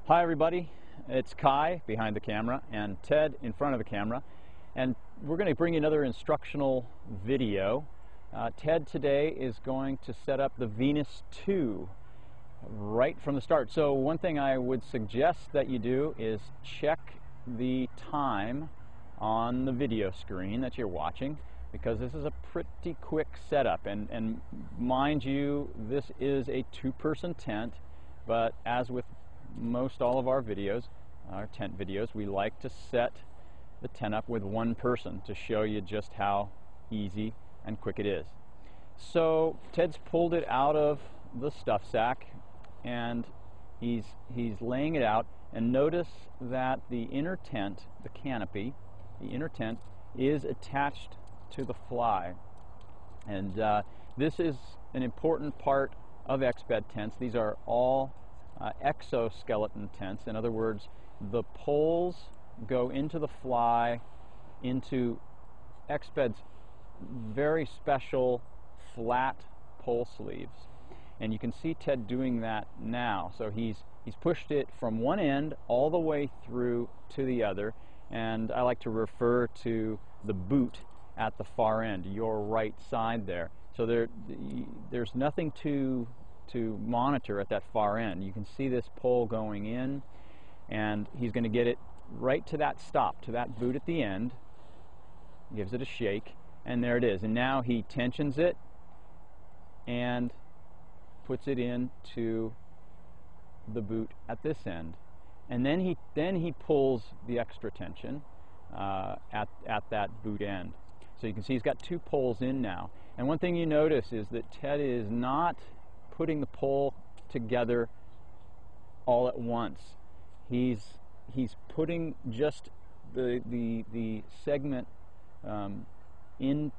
Hi everybody, it's Kai behind the camera and Ted in front of the camera, and we're going to bring you another instructional video. Ted today is going to set up the Venus II right from the start. So one thing I would suggest that you do is check the time on the video screen that you're watching, because this is a pretty quick setup, and mind you, this is a two-person tent, but as with most all of our videos, our tent videos, we like to set the tent up with one person to show you just how easy and quick it is. So Ted's pulled it out of the stuff sack and he's laying it out, and notice that the inner tent, the canopy, the inner tent is attached to the fly, and this is an important part of Exped tents. These are all exoskeleton tents. In other words, the poles go into the fly, into Exped's very special flat pole sleeves, and you can see Ted doing that now. So he's pushed it from one end all the way through to the other, and I like to refer to the boot at the far end, your right side there. So there's nothing to monitor at that far end. You can see this pole going in, and he's going to get it right to that stop, to that boot at the end, gives it a shake, and there it is. And now he tensions it and puts it into the boot at this end, and then he pulls the extra tension at that boot end. So you can see he's got two poles in now. And one thing you notice is that Ted is not putting the pole together all at once. He's putting just the segment into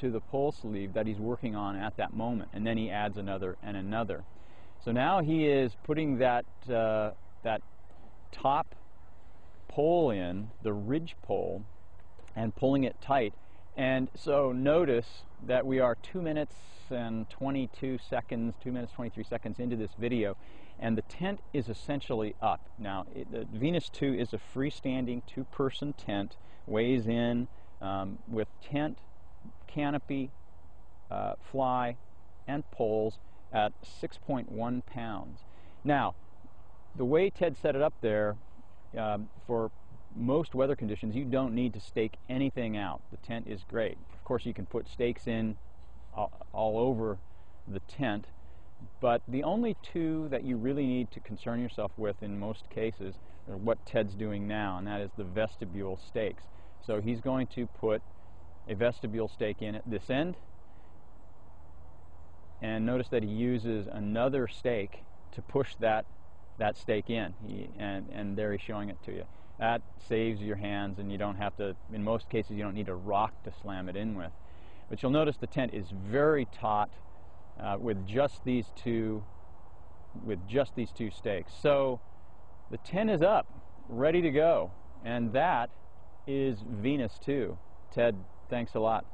the pole sleeve that he's working on at that moment, and then he adds another and another. So now he is putting that top pole in, the ridge pole, and pulling it tight. And so notice that we are 2 minutes and 22 seconds, 2 minutes 23 seconds into this video, and the tent is essentially up. Now, the Venus II is a freestanding two-person tent, weighs in with tent, canopy, fly, and poles at 6.1 pounds. Now, the way Ted set it up there, for most weather conditions, you don't need to stake anything out. The tent is great. Of course, you can put stakes in all over the tent, but the only two that you really need to concern yourself with in most cases are what Ted's doing now, and that is the vestibule stakes. So he's going to put a vestibule stake in at this end, and notice that he uses another stake to push that stake in, and there he's showing it to you. That saves your hands, and you don't have to, in most cases, you don't need a rock to slam it in with. But you'll notice the tent is very taut with just these two stakes. So the tent is up, ready to go, and that is Venus II. Ted, thanks a lot.